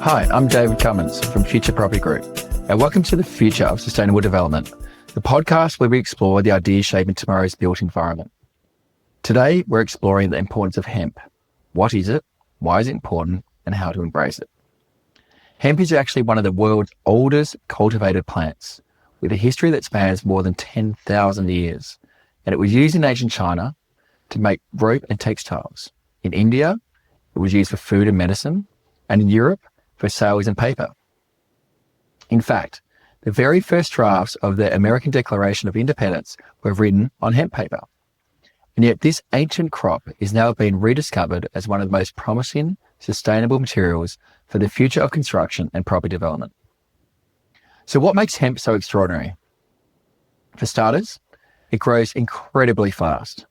Hi, I'm David Cummins from Future Property Group, and welcome to the Future of Sustainable Development, the podcast where we explore the ideas shaping tomorrow's built environment. Today, we're exploring the importance of hemp. What is it? Why is it important? And how to embrace it. Hemp is actually one of the world's oldest cultivated plants, with a history that spans more than 10,000 years, and it was used in ancient China to make rope and textiles. In India, it was used for food and medicine, and in Europe, for sails and paper. In fact, the very first drafts of the American Declaration of Independence were written on hemp paper. And yet this ancient crop is now being rediscovered as one of the most promising, sustainable materials for the future of construction and property development. So what makes hemp so extraordinary? For starters, it grows incredibly fast.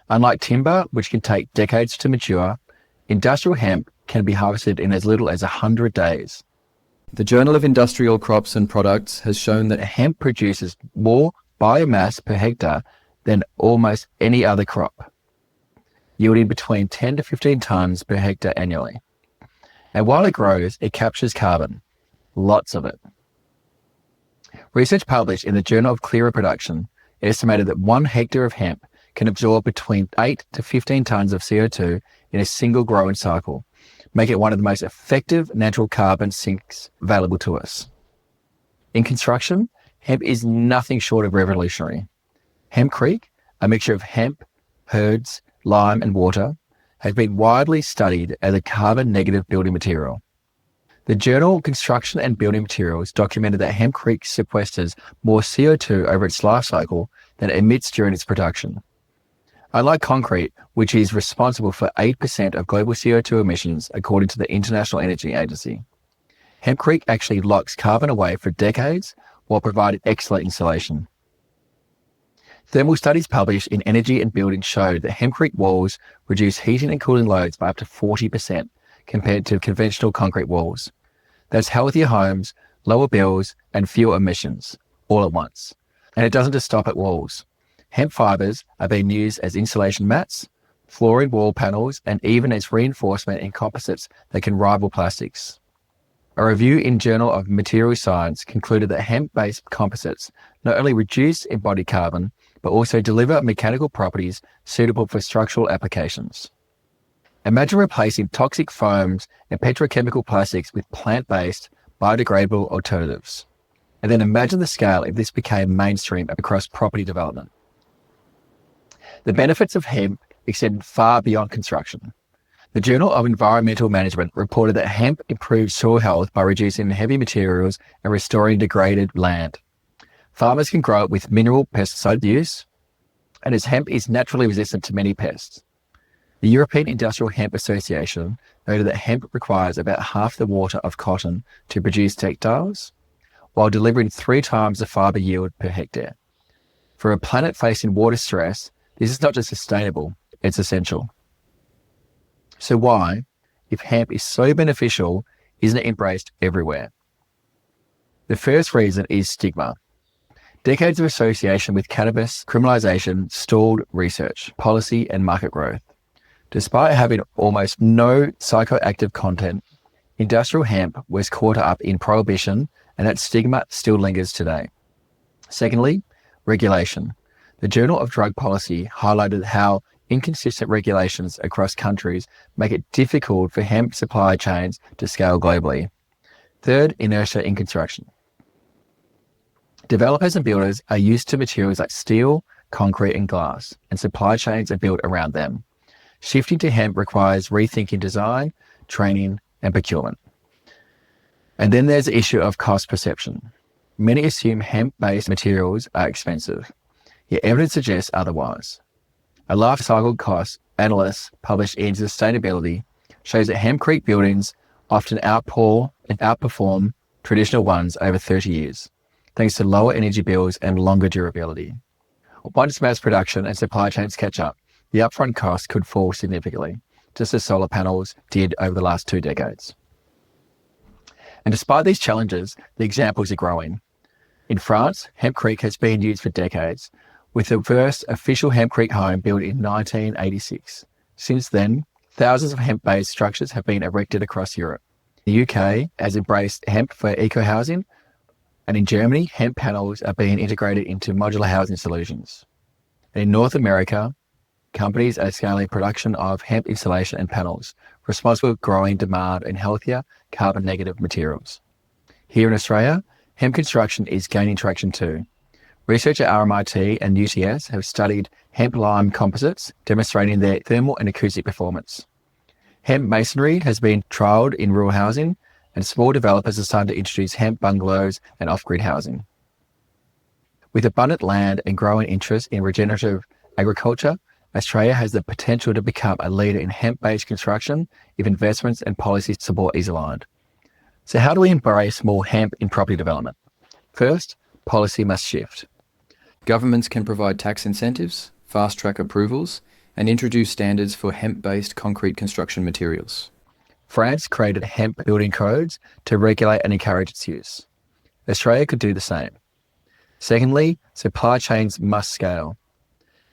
Unlike timber, which can take decades to mature, industrial hemp can be harvested in as little as 100 days. The Journal of Industrial Crops and Products has shown that hemp produces more biomass per hectare than almost any other crop, yielding between 10 to 15 tonnes per hectare annually. And while it grows, it captures carbon, lots of it. Research published in the Journal of Clearer Production estimated that 1 hectare of hemp can absorb between 8 to 15 tonnes of CO2 in a single growing cycle, making it one of the most effective natural carbon sinks available to us. In construction, hemp is nothing short of revolutionary. Hempcrete, a mixture of hemp, herds, lime and water, has been widely studied as a carbon-negative building material. The journal Construction and Building Materials documented that hempcrete sequesters more CO2 over its life cycle than it emits during its production. Unlike concrete, which is responsible for 8% of global CO2 emissions according to the International Energy Agency, hempcrete actually locks carbon away for decades while providing excellent insulation. Thermal studies published in Energy and Building showed that hempcrete walls reduce heating and cooling loads by up to 40% compared to conventional concrete walls. That's healthier homes, lower bills, and fewer emissions, all at once. And it doesn't just stop at walls. Hemp fibres are being used as insulation mats, flooring wall panels, and even as reinforcement in composites that can rival plastics. A review in Journal of Materials Science concluded that hemp-based composites not only reduce embodied carbon, but also deliver mechanical properties suitable for structural applications. Imagine replacing toxic foams and petrochemical plastics with plant-based, biodegradable alternatives. And then imagine the scale if this became mainstream across property development. The benefits of hemp extend far beyond construction. The Journal of Environmental Management reported that hemp improves soil health by reducing heavy materials and restoring degraded land. Farmers can grow it with minimal pesticide use, and as hemp is naturally resistant to many pests. The European Industrial Hemp Association noted that hemp requires about half the water of cotton to produce textiles, while delivering 3 times the fibre yield per hectare. For a planet facing water stress, this is not just sustainable, it's essential. So why, if hemp is so beneficial, isn't it embraced everywhere? The first reason is stigma. Decades of association with cannabis criminalization stalled research, policy, and market growth. Despite having almost no psychoactive content, industrial hemp was caught up in prohibition, and that stigma still lingers today. Secondly, regulation. The Journal of Drug Policy highlighted how inconsistent regulations across countries make it difficult for hemp supply chains to scale globally. Third, inertia in construction. Developers and builders are used to materials like steel, concrete, and glass, and supply chains are built around them. Shifting to hemp requires rethinking design, training, and procurement. And then there's the issue of cost perception. Many assume hemp-based materials are expensive, yet evidence suggests otherwise. A life cycle cost analysis published in Sustainability shows that hempcrete buildings often outperform traditional ones over 30 years, thanks to lower energy bills and longer durability. Once mass production and supply chains catch up, the upfront cost could fall significantly, just as solar panels did over the last 2 decades. And despite these challenges, the examples are growing. In France, hempcrete has been used for decades, with the first official hempcrete home built in 1986. Since then, thousands of hemp-based structures have been erected across Europe. In The UK has embraced hemp for eco-housing, and in Germany, hemp panels are being integrated into modular housing solutions. And in North America, companies are scaling production of hemp insulation and panels, responsible for growing demand in healthier, carbon-negative materials. Here in Australia, hemp construction is gaining traction too. Research at RMIT and UTS have studied hemp lime composites, demonstrating their thermal and acoustic performance. Hemp masonry has been trialled in rural housing, and small developers are starting to introduce hemp bungalows and off-grid housing. With abundant land and growing interest in regenerative agriculture, Australia has the potential to become a leader in hemp-based construction if investments and policy support is aligned. So how do we embrace more hemp in property development? First, policy must shift. Governments can provide tax incentives, fast-track approvals, and introduce standards for hemp-based concrete construction materials. France created hemp building codes to regulate and encourage its use. Australia could do the same. Secondly, supply chains must scale.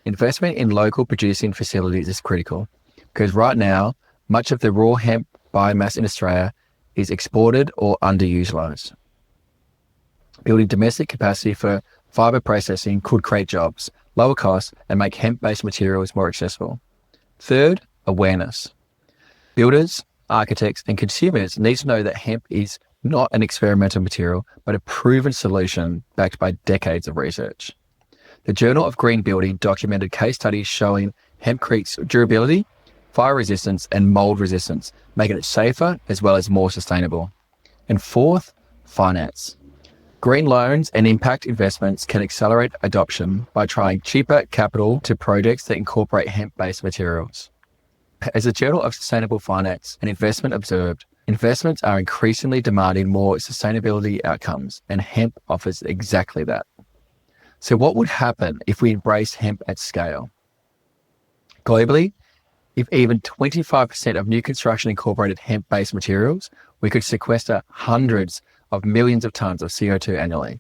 Investment in local producing facilities is critical because right now, much of the raw hemp biomass in Australia is exported or underutilised. Building domestic capacity for fibre processing could create jobs, lower costs, and make hemp-based materials more accessible. Third, awareness. Builders, architects, and consumers need to know that hemp is not an experimental material, but a proven solution backed by decades of research. The Journal of Green Building documented case studies showing hempcrete's durability, fire resistance, and mold resistance, making it safer as well as more sustainable. And fourth, finance. Green loans and impact investments can accelerate adoption by trying cheaper capital to projects that incorporate hemp-based materials. As the Journal of Sustainable Finance and Investment observed, investments are increasingly demanding more sustainability outcomes, and hemp offers exactly that. So what would happen if we embraced hemp at scale? Globally, if even 25% of new construction incorporated hemp-based materials, we could sequester hundreds of millions of tons of CO2 annually.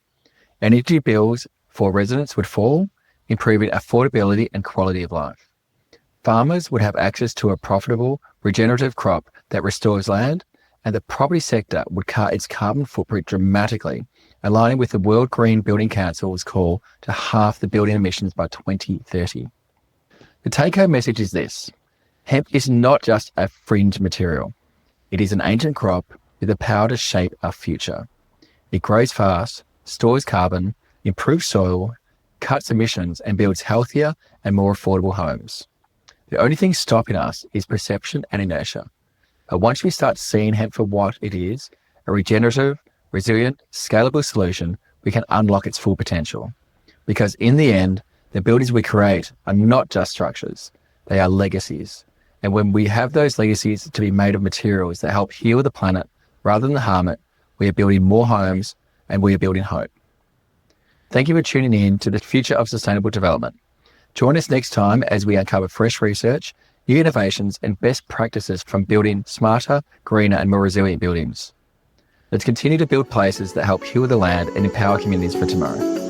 Energy bills for residents would fall, improving affordability and quality of life. Farmers would have access to a profitable, regenerative crop that restores land, and the property sector would cut its carbon footprint dramatically, aligning with the World Green Building Council's call to halve the building emissions by 2030. The take-home message is this: hemp is not just a fringe material. It is an ancient crop with the power to shape our future. It grows fast, stores carbon, improves soil, cuts emissions, and builds healthier and more affordable homes. The only thing stopping us is perception and inertia. But once we start seeing hemp for what it is, a regenerative, resilient, scalable solution, we can unlock its full potential. Because in the end, the buildings we create are not just structures, they are legacies. And when we have those legacies to be made of materials that help heal the planet rather than harm it, we are building more homes and we are building hope. Thank you for tuning in to the future of sustainable development. Join us next time as we uncover fresh research, new innovations, and best practices from building smarter, greener, and more resilient buildings. Let's continue to build places that help heal the land and empower communities for tomorrow.